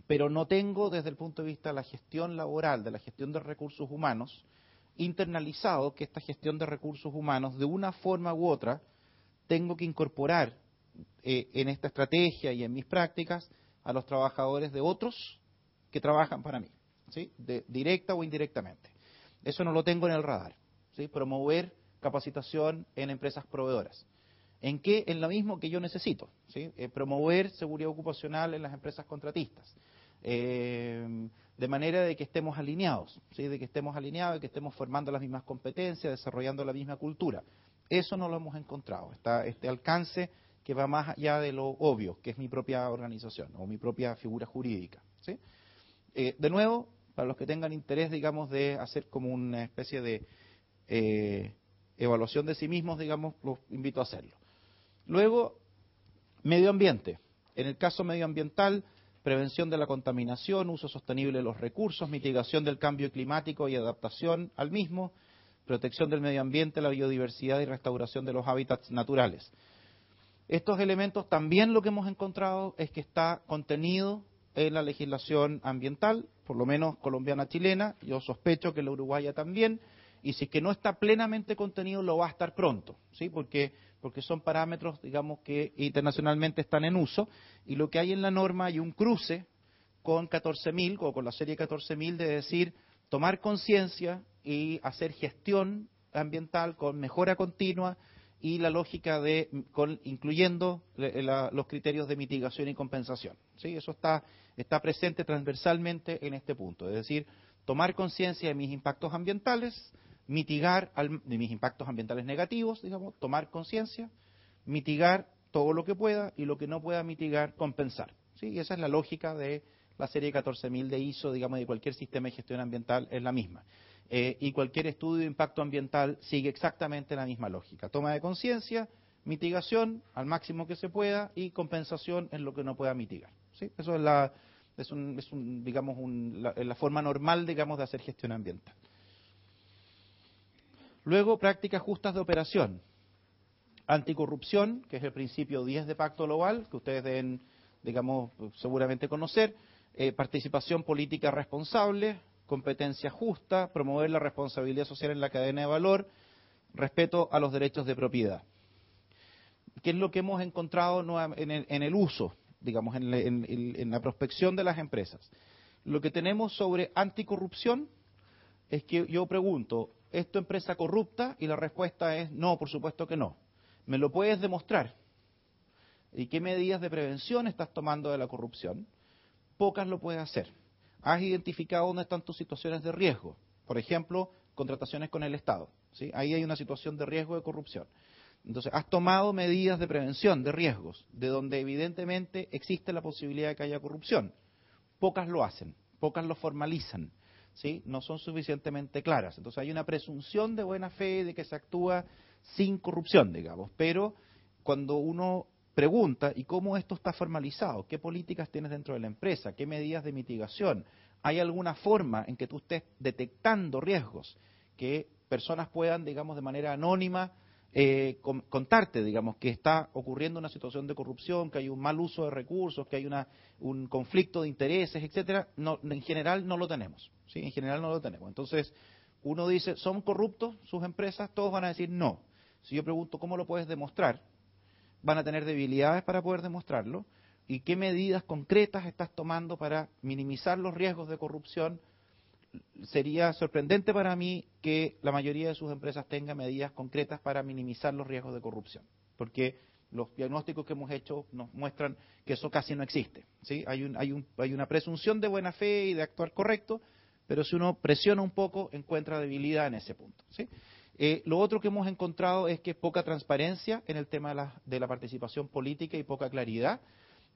pero no tengo desde el punto de vista de la gestión laboral, de la gestión de recursos humanos, internalizado que esta gestión de recursos humanos, de una forma u otra, tengo que incorporar en esta estrategia y en mis prácticas a los trabajadores de otros que trabajan para mí, ¿sí? Directa o indirectamente. Eso no lo tengo en el radar, ¿sí? Promover capacitación en empresas proveedoras. ¿En qué? En lo mismo que yo necesito, ¿sí? Promover seguridad ocupacional en las empresas contratistas. De manera de que estemos alineados, ¿sí? De que estemos alineados, de que estemos formando las mismas competencias, desarrollando la misma cultura. Eso no lo hemos encontrado, está este alcance que va más allá de lo obvio, que es mi propia organización o mi propia figura jurídica, ¿sí? De nuevo, para los que tengan interés, digamos, de hacer como una especie de evaluación de sí mismos, digamos, los invito a hacerlo. Luego, medio ambiente. En el caso medioambiental, prevención de la contaminación, uso sostenible de los recursos, mitigación del cambio climático y adaptación al mismo, protección del medio ambiente, la biodiversidad y restauración de los hábitats naturales. Estos elementos también lo que hemos encontrado es que está contenido en la legislación ambiental, por lo menos colombiana-chilena, yo sospecho que la uruguaya también, y si es que no está plenamente contenido lo va a estar pronto, ¿sí? Porque son parámetros, digamos, que internacionalmente están en uso, y lo que hay en la norma hay un cruce con 14.000, o con la serie 14.000, de decir, tomar conciencia y hacer gestión ambiental con mejora continua, y la lógica de incluyendo los criterios de mitigación y compensación, ¿sí? Eso está presente transversalmente en este punto, es decir, tomar conciencia de mis impactos ambientales, mitigar de mis impactos ambientales negativos, digamos, tomar conciencia, mitigar todo lo que pueda y lo que no pueda mitigar, compensar, ¿sí? Y esa es la lógica de la serie 14.000 de ISO, digamos, de cualquier sistema de gestión ambiental, es la misma. Y cualquier estudio de impacto ambiental sigue exactamente la misma lógica. Toma de conciencia, mitigación al máximo que se pueda y compensación en lo que no pueda mitigar, ¿sí? Eso es la forma normal, digamos, de hacer gestión ambiental. Luego, prácticas justas de operación. Anticorrupción, que es el principio 10 de Pacto Global, que ustedes deben, digamos, seguramente conocer. Participación política responsable, competencia justa, promover la responsabilidad social en la cadena de valor, respeto a los derechos de propiedad. ¿Qué es lo que hemos encontrado en el uso, digamos, en la prospección de las empresas? Lo que tenemos sobre anticorrupción es que yo pregunto, ¿es tu empresa corrupta? Y la respuesta es no, por supuesto que no. ¿Me lo puedes demostrar? ¿Y qué medidas de prevención estás tomando de la corrupción? Pocas lo pueden hacer. ¿Has identificado dónde están tus situaciones de riesgo? Por ejemplo, contrataciones con el Estado, ¿sí? Ahí hay una situación de riesgo de corrupción. Entonces, has tomado medidas de prevención de riesgos, de donde evidentemente existe la posibilidad de que haya corrupción. Pocas lo hacen, pocas lo formalizan, ¿sí? No son suficientemente claras. Entonces, hay una presunción de buena fe de que se actúa sin corrupción, digamos, pero cuando uno pregunta, ¿y cómo esto está formalizado? ¿Qué políticas tienes dentro de la empresa? ¿Qué medidas de mitigación? ¿Hay alguna forma en que tú estés detectando riesgos que personas puedan, digamos, de manera anónima contarte, digamos, que está ocurriendo una situación de corrupción, que hay un mal uso de recursos, que hay un conflicto de intereses, etcétera? No, en general no lo tenemos, ¿sí? En general no lo tenemos. Entonces, uno dice, ¿son corruptos sus empresas? Todos van a decir no. Si yo pregunto, ¿cómo lo puedes demostrar? Van a tener debilidades para poder demostrarlo. ¿Y qué medidas concretas estás tomando para minimizar los riesgos de corrupción? Sería sorprendente para mí que la mayoría de sus empresas tenga medidas concretas para minimizar los riesgos de corrupción, porque los diagnósticos que hemos hecho nos muestran que eso casi no existe, ¿sí? Hay una presunción de buena fe y de actuar correcto, pero si uno presiona un poco, encuentra debilidad en ese punto, ¿sí? Lo otro que hemos encontrado es que poca transparencia en el tema de la participación política y poca claridad.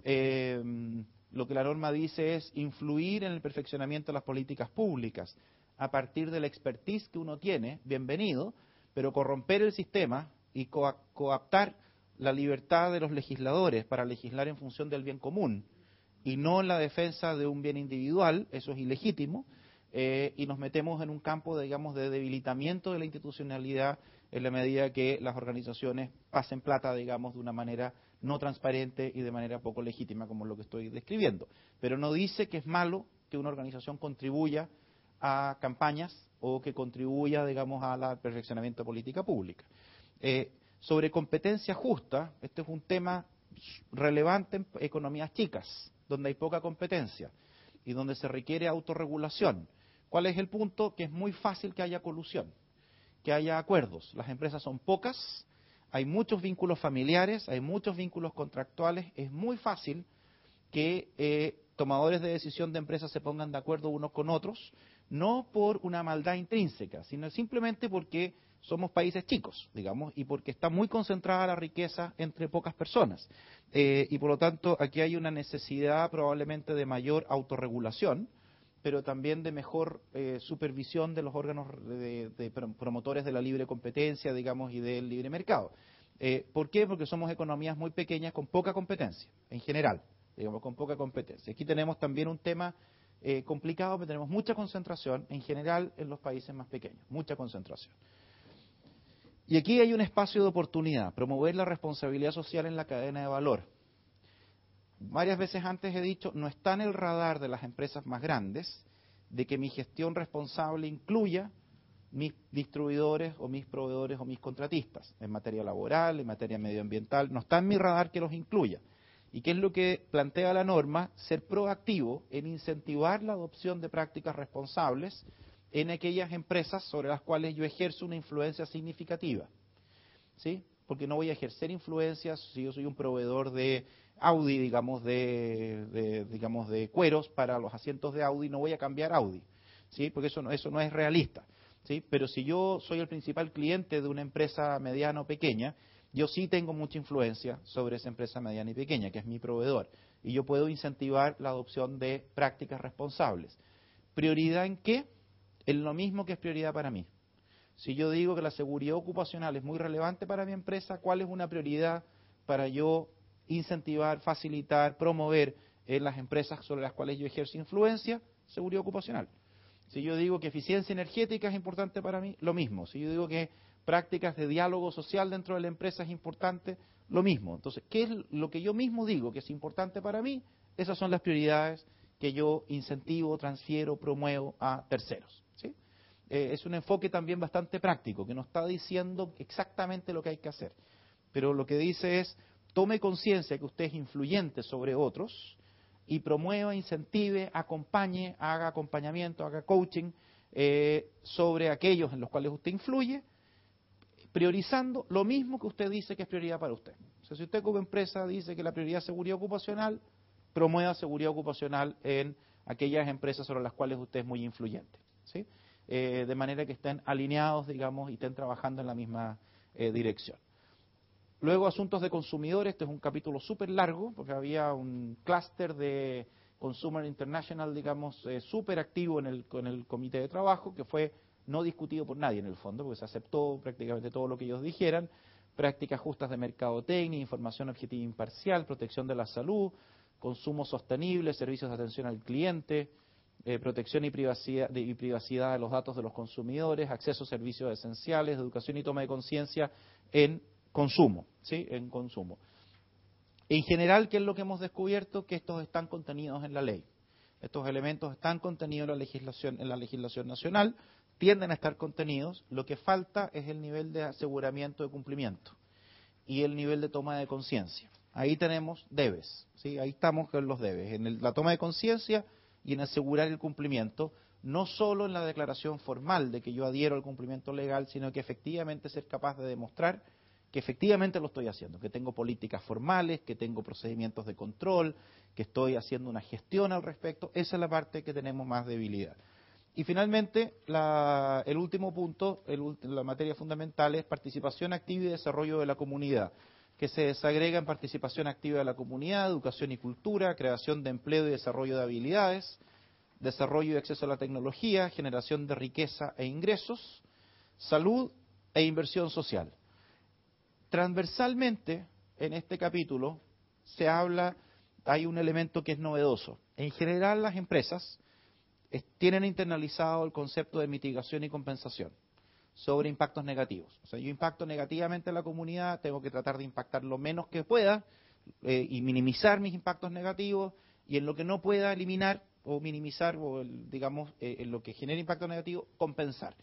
Lo que la norma dice es influir en el perfeccionamiento de las políticas públicas a partir de la expertise que uno tiene, bienvenido, pero corromper el sistema y coaptar la libertad de los legisladores para legislar en función del bien común y no en la defensa de un bien individual, eso es ilegítimo, y nos metemos en un campo, digamos, de debilitamiento de la institucionalidad en la medida que las organizaciones pasen plata, digamos, de una manera no transparente y de manera poco legítima, como lo que estoy describiendo. Pero no dice que es malo que una organización contribuya a campañas o que contribuya, digamos, al perfeccionamiento de política pública. Sobre competencia justa, este es un tema relevante en economías chicas, donde hay poca competencia y donde se requiere autorregulación. ¿Cuál es el punto? Que es muy fácil que haya colusión, que haya acuerdos. Las empresas son pocas, hay muchos vínculos familiares, hay muchos vínculos contractuales, es muy fácil que tomadores de decisión de empresas se pongan de acuerdo unos con otros, no por una maldad intrínseca, sino simplemente porque somos países chicos, digamos, y porque está muy concentrada la riqueza entre pocas personas. Y por lo tanto, aquí hay una necesidad probablemente de mayor autorregulación, pero también de mejor supervisión de los órganos de promotores de la libre competencia, digamos, y del libre mercado. ¿Por qué? Porque somos economías muy pequeñas con poca competencia, en general, digamos, con poca competencia. Aquí tenemos también un tema complicado, pero tenemos mucha concentración, en general, en los países más pequeños, mucha concentración. Y aquí hay un espacio de oportunidad, promover la responsabilidad social en la cadena de valor. Varias veces antes he dicho, no está en el radar de las empresas más grandes de que mi gestión responsable incluya mis distribuidores o mis proveedores o mis contratistas en materia laboral, en materia medioambiental. No está en mi radar que los incluya. ¿Y qué es lo que plantea la norma? Ser proactivo en incentivar la adopción de prácticas responsables en aquellas empresas sobre las cuales yo ejerzo una influencia significativa. ¿Sí? Porque no voy a ejercer influencias si yo soy un proveedor de Audi, digamos de cueros para los asientos de Audi, no voy a cambiar Audi, ¿sí? Porque eso no es realista, ¿sí? Pero si yo soy el principal cliente de una empresa mediana o pequeña, yo sí tengo mucha influencia sobre esa empresa mediana y pequeña, que es mi proveedor, y yo puedo incentivar la adopción de prácticas responsables. ¿Prioridad en qué? En lo mismo que es prioridad para mí. Si yo digo que la seguridad ocupacional es muy relevante para mi empresa, ¿cuál es una prioridad para yo incentivar, facilitar, promover en las empresas sobre las cuales yo ejerzo influencia? Seguridad ocupacional. Si yo digo que eficiencia energética es importante para mí, lo mismo. Si yo digo que prácticas de diálogo social dentro de la empresa es importante, lo mismo. Entonces, ¿qué es lo que yo mismo digo que es importante para mí? Esas son las prioridades que yo incentivo, transfiero, promuevo a terceros. ¿Sí? Es un enfoque también bastante práctico, que no está diciendo exactamente lo que hay que hacer, pero lo que dice es, tome conciencia que usted es influyente sobre otros y promueva, incentive, acompañe, haga acompañamiento, haga coaching sobre aquellos en los cuales usted influye, priorizando lo mismo que usted dice que es prioridad para usted. O sea, si usted como empresa dice que la prioridad es seguridad ocupacional, promueva seguridad ocupacional en aquellas empresas sobre las cuales usted es muy influyente, ¿sí? De manera que estén alineados, digamos, y estén trabajando en la misma dirección. Luego, asuntos de consumidores, este es un capítulo súper largo, porque había un clúster de Consumer International, digamos, súper activo en el comité de trabajo, que fue no discutido por nadie en el fondo, porque se aceptó prácticamente todo lo que ellos dijeran, prácticas justas de mercadotecnia, información objetiva e imparcial, protección de la salud, consumo sostenible, servicios de atención al cliente, protección y privacidad de los datos de los consumidores, acceso a servicios esenciales, educación y toma de conciencia en consumo, ¿sí? En consumo. En general, ¿qué es lo que hemos descubierto? Que estos están contenidos en la ley. Estos elementos están contenidos en la legislación nacional, tienden a estar contenidos. Lo que falta es el nivel de aseguramiento de cumplimiento y el nivel de toma de conciencia. Ahí tenemos debes, ¿sí? Ahí estamos con los debes, en la toma de conciencia y en asegurar el cumplimiento, no solo en la declaración formal de que yo adhiero al cumplimiento legal, sino que efectivamente ser capaz de demostrar que efectivamente lo estoy haciendo, que tengo políticas formales, que tengo procedimientos de control, que estoy haciendo una gestión al respecto. Esa es la parte que tenemos más debilidad. Y finalmente, el último punto, la materia fundamental es participación activa y desarrollo de la comunidad, que se desagrega en participación activa de la comunidad, educación y cultura, creación de empleo y desarrollo de habilidades, desarrollo y acceso a la tecnología, generación de riqueza e ingresos, salud e inversión social. Transversalmente, en este capítulo, hay un elemento que es novedoso. En general, las empresas tienen internalizado el concepto de mitigación y compensación sobre impactos negativos. O sea, yo impacto negativamente a la comunidad, tengo que tratar de impactar lo menos que pueda y minimizar mis impactos negativos, y en lo que no pueda eliminar o minimizar, o digamos, en lo que genera impacto negativo, compensar.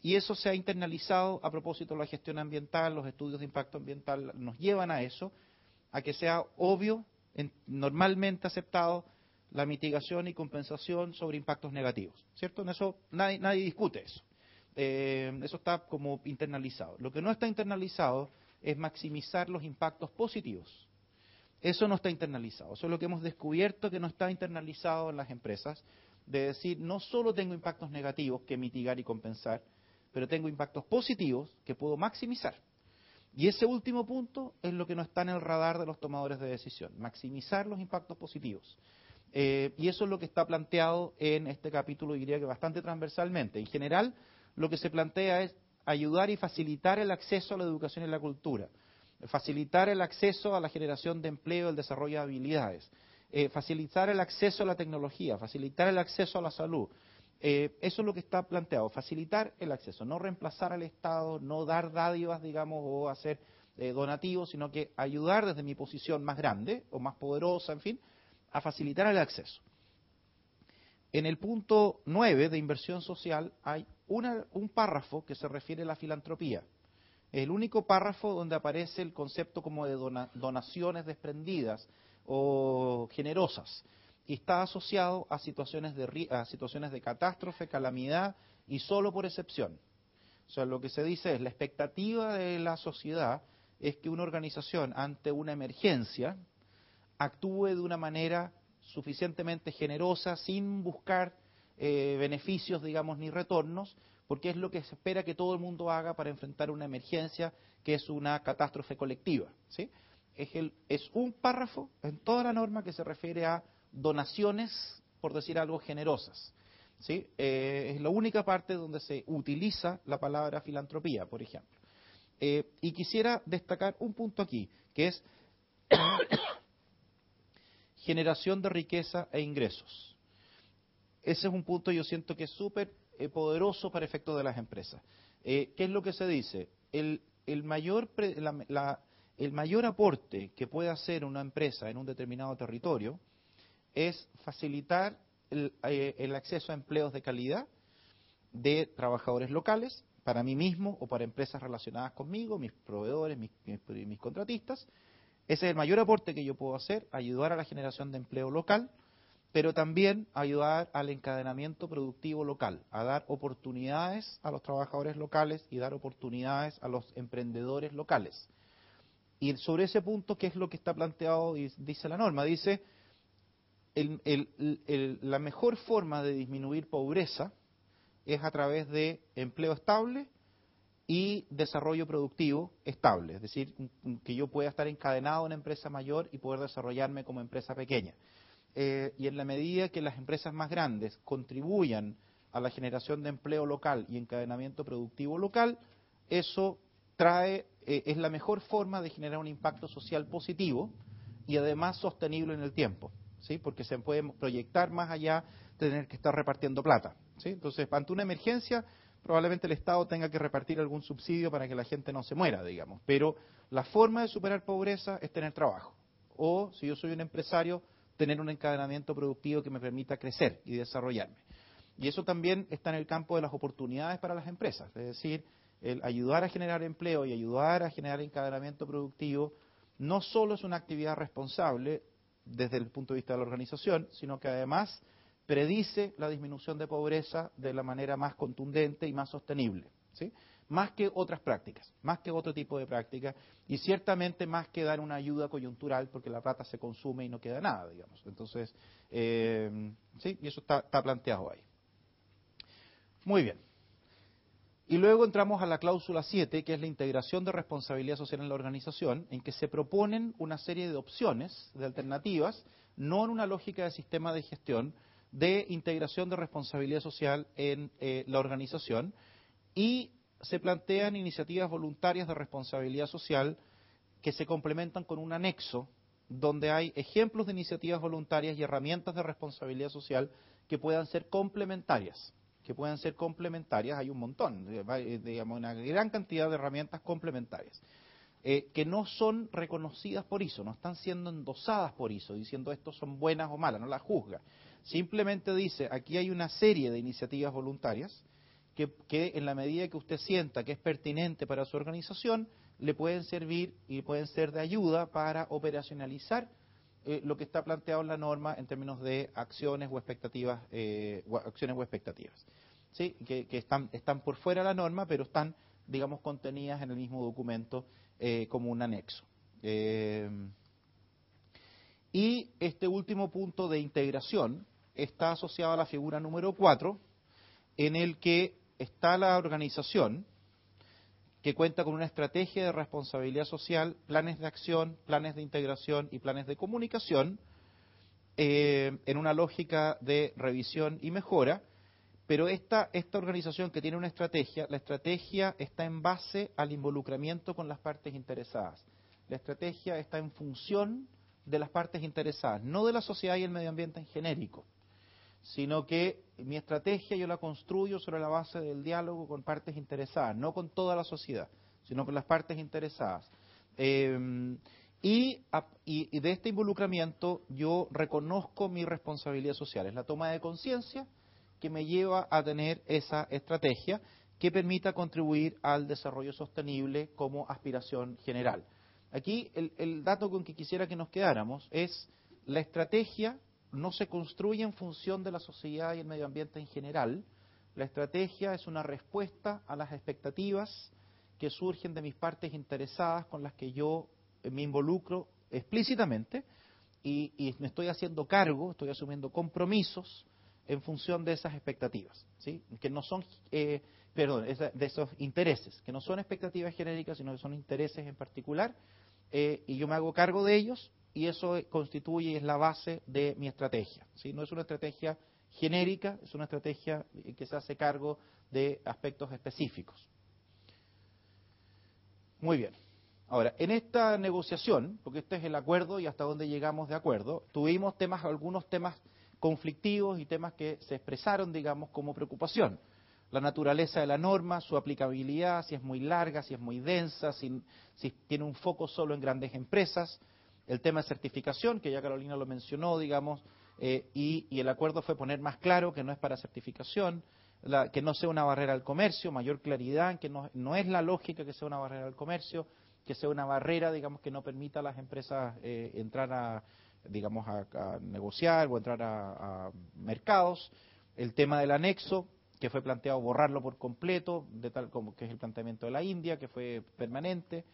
Y eso se ha internalizado a propósito de la gestión ambiental. Los estudios de impacto ambiental nos llevan a eso, a que sea obvio, normalmente aceptado, la mitigación y compensación sobre impactos negativos, ¿cierto? En eso nadie discute eso. Eso está como internalizado. Lo que no está internalizado es maximizar los impactos positivos. Eso no está internalizado. Eso es lo que hemos descubierto que no está internalizado en las empresas, de decir, no solo tengo impactos negativos que mitigar y compensar, pero tengo impactos positivos que puedo maximizar. Y ese último punto es lo que no está en el radar de los tomadores de decisión, maximizar los impactos positivos. Y eso es lo que está planteado en este capítulo, diría que bastante transversalmente. En general, lo que se plantea es ayudar y facilitar el acceso a la educación y la cultura, facilitar el acceso a la generación de empleo, el desarrollo de habilidades, facilitar el acceso a la tecnología, facilitar el acceso a la salud. Eso es lo que está planteado, facilitar el acceso, no reemplazar al Estado, no dar dádivas, digamos, o hacer donativos, sino que ayudar desde mi posición más grande o más poderosa, en fin, a facilitar el acceso. En el punto 9 de inversión social hay un párrafo que se refiere a la filantropía. Es el único párrafo donde aparece el concepto como de donaciones desprendidas o generosas. Y está asociado a situaciones de catástrofe, calamidad y solo por excepción. O sea, lo que se dice es la expectativa de la sociedad es que una organización ante una emergencia actúe de una manera suficientemente generosa, sin buscar beneficios, digamos, ni retornos, porque es lo que se espera que todo el mundo haga para enfrentar una emergencia que es una catástrofe colectiva, ¿sí? Es un párrafo en toda la norma que se refiere a donaciones, por decir algo, generosas, ¿sí? Es la única parte donde se utiliza la palabra filantropía, por ejemplo. Y quisiera destacar un punto aquí, que es generación de riqueza e ingresos. Ese es un punto, yo siento que es súper poderoso para efectos de las empresas. ¿Qué es lo que se dice? El mayor aporte que puede hacer una empresa en un determinado territorio es facilitar el acceso a empleos de calidad de trabajadores locales, para mí mismo o para empresas relacionadas conmigo, mis proveedores, mis contratistas. Ese es el mayor aporte que yo puedo hacer, ayudar a la generación de empleo local, pero también ayudar al encadenamiento productivo local, a dar oportunidades a los trabajadores locales y dar oportunidades a los emprendedores locales. Y sobre ese punto, ¿qué es lo que está planteado? Dice la norma, dice, la mejor forma de disminuir pobreza es a través de empleo estable y desarrollo productivo estable, es decir, que yo pueda estar encadenado en una empresa mayor y poder desarrollarme como empresa pequeña. Y en la medida que las empresas más grandes contribuyan a la generación de empleo local y encadenamiento productivo local, eso es la mejor forma de generar un impacto social positivo y además sostenible en el tiempo, ¿sí? Porque se puede proyectar más allá de tener que estar repartiendo plata, ¿sí? Entonces, ante una emergencia, probablemente el Estado tenga que repartir algún subsidio para que la gente no se muera, digamos. Pero la forma de superar pobreza es tener trabajo. O, si yo soy un empresario, tener un encadenamiento productivo que me permita crecer y desarrollarme. Y eso también está en el campo de las oportunidades para las empresas. Es decir, el ayudar a generar empleo y ayudar a generar encadenamiento productivo no solo es una actividad responsable desde el punto de vista de la organización, sino que además predice la disminución de pobreza de la manera más contundente y más sostenible, ¿sí? Más que otras prácticas, más que otro tipo de prácticas, y ciertamente más que dar una ayuda coyuntural, porque la plata se consume y no queda nada, digamos. Entonces, sí, y eso está planteado ahí. Muy bien. Y luego entramos a la cláusula 7, que es la integración de responsabilidad social en la organización, en que se proponen una serie de opciones, de alternativas, no en una lógica de sistema de gestión, de integración de responsabilidad social en la organización, y se plantean iniciativas voluntarias de responsabilidad social que se complementan con un anexo donde hay ejemplos de iniciativas voluntarias y herramientas de responsabilidad social que puedan ser complementarias. Hay un montón, digamos, una gran cantidad de herramientas complementarias. que no son reconocidas por ISO, no están siendo endosadas por ISO, diciendo estos son buenas o malas, no las juzga. Simplemente dice, aquí hay una serie de iniciativas voluntarias que en la medida que usted sienta que es pertinente para su organización, le pueden servir y pueden ser de ayuda para operacionalizar lo que está planteado en la norma en términos de acciones o expectativas, ¿sí? Que están por fuera de la norma, pero están, digamos, contenidas en el mismo documento como un anexo. Y este último punto de integración está asociado a la figura número 4, en el que está la organización que cuenta con una estrategia de responsabilidad social, planes de acción, planes de integración y planes de comunicación, en una lógica de revisión y mejora, pero esta organización que tiene una estrategia, la estrategia está en base al involucramiento con las partes interesadas. La estrategia está en función de las partes interesadas, no de la sociedad y el medio ambiente en genérico, sino que mi estrategia yo la construyo sobre la base del diálogo con partes interesadas, no con toda la sociedad, sino con las partes interesadas. Y de este involucramiento yo reconozco mi responsabilidad social, es la toma de conciencia que me lleva a tener esa estrategia que permita contribuir al desarrollo sostenible como aspiración general. Aquí el dato con que quisiera que nos quedáramos es la estrategia no se construye en función de la sociedad y el medio ambiente en general. La estrategia es una respuesta a las expectativas que surgen de mis partes interesadas con las que yo me involucro explícitamente y me estoy haciendo cargo, estoy asumiendo compromisos en función de esas expectativas, ¿sí? Que no son, de esos intereses, que no son expectativas genéricas, sino que son intereses en particular, y yo me hago cargo de ellos, y eso constituye y es la base de mi estrategia, ¿sí? No es una estrategia genérica, es una estrategia que se hace cargo de aspectos específicos. Muy bien. Ahora, en esta negociación, porque este es el acuerdo y hasta dónde llegamos de acuerdo, tuvimos algunos temas conflictivos y temas que se expresaron, digamos, como preocupación. La naturaleza de la norma, su aplicabilidad, si es muy larga, si es muy densa, si tiene un foco solo en grandes empresas, el tema de certificación, que ya Carolina lo mencionó, digamos, y el acuerdo fue poner más claro que no es para certificación, que no sea una barrera al comercio, mayor claridad, que no es la lógica que sea una barrera al comercio, que sea una barrera, digamos, que no permita a las empresas entrar a negociar o entrar a mercados. El tema del anexo, que fue planteado borrarlo por completo, de tal como que es el planteamiento de la India, que fue permanente.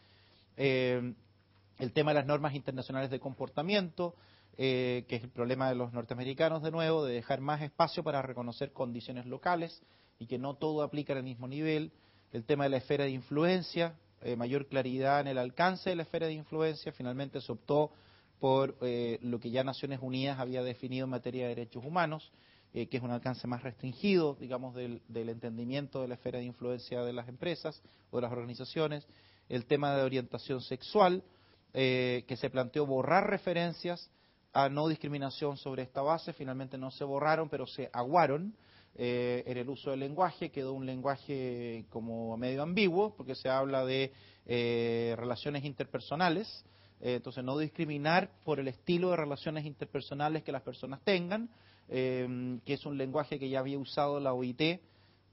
El tema de las normas internacionales de comportamiento, que es el problema de los norteamericanos, de nuevo, de dejar más espacio para reconocer condiciones locales y que no todo aplica al mismo nivel. El tema de la esfera de influencia, mayor claridad en el alcance de la esfera de influencia. Finalmente se optó por lo que ya Naciones Unidas había definido en materia de derechos humanos, que es un alcance más restringido, digamos, del entendimiento de la esfera de influencia de las empresas o de las organizaciones. El tema de orientación sexual, que se planteó borrar referencias a no discriminación sobre esta base, finalmente no se borraron, pero se aguaron en el uso del lenguaje, quedó un lenguaje como medio ambiguo, porque se habla de relaciones interpersonales, entonces no discriminar por el estilo de relaciones interpersonales que las personas tengan, que es un lenguaje que ya había usado la OIT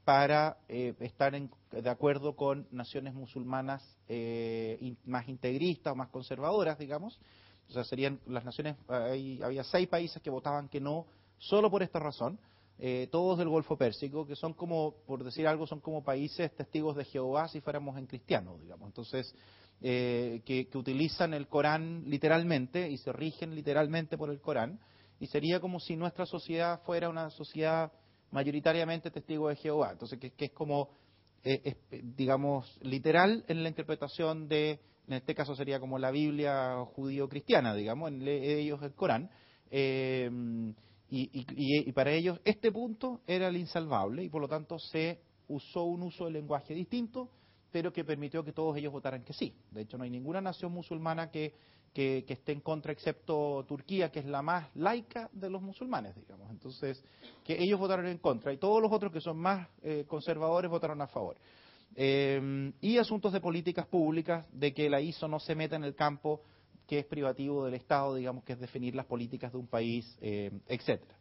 para estar de acuerdo con naciones musulmanas más integristas o más conservadoras, digamos. O sea, serían las naciones, había 6 países que votaban que no, solo por esta razón, todos del Golfo Pérsico, que son como, por decir algo, son como países testigos de Jehová si fuéramos en cristiano, digamos. Entonces, que utilizan el Corán literalmente y se rigen literalmente por el Corán, y sería como si nuestra sociedad fuera una sociedad mayoritariamente testigo de Jehová. Entonces, que es como, digamos, literal en la interpretación de, en este caso sería como la Biblia judío-cristiana, digamos, en ellos el Corán, y para ellos este punto era el insalvable, y por lo tanto se usó un uso del lenguaje distinto, pero que permitió que todos ellos votaran que sí. De hecho, no hay ninguna nación musulmana que esté en contra, excepto Turquía, que es la más laica de los musulmanes, digamos. Entonces, que ellos votaron en contra, y todos los otros que son más conservadores votaron a favor. y asuntos de políticas públicas, de que la ISO no se meta en el campo que es privativo del Estado, digamos que es definir las políticas de un país, etcétera.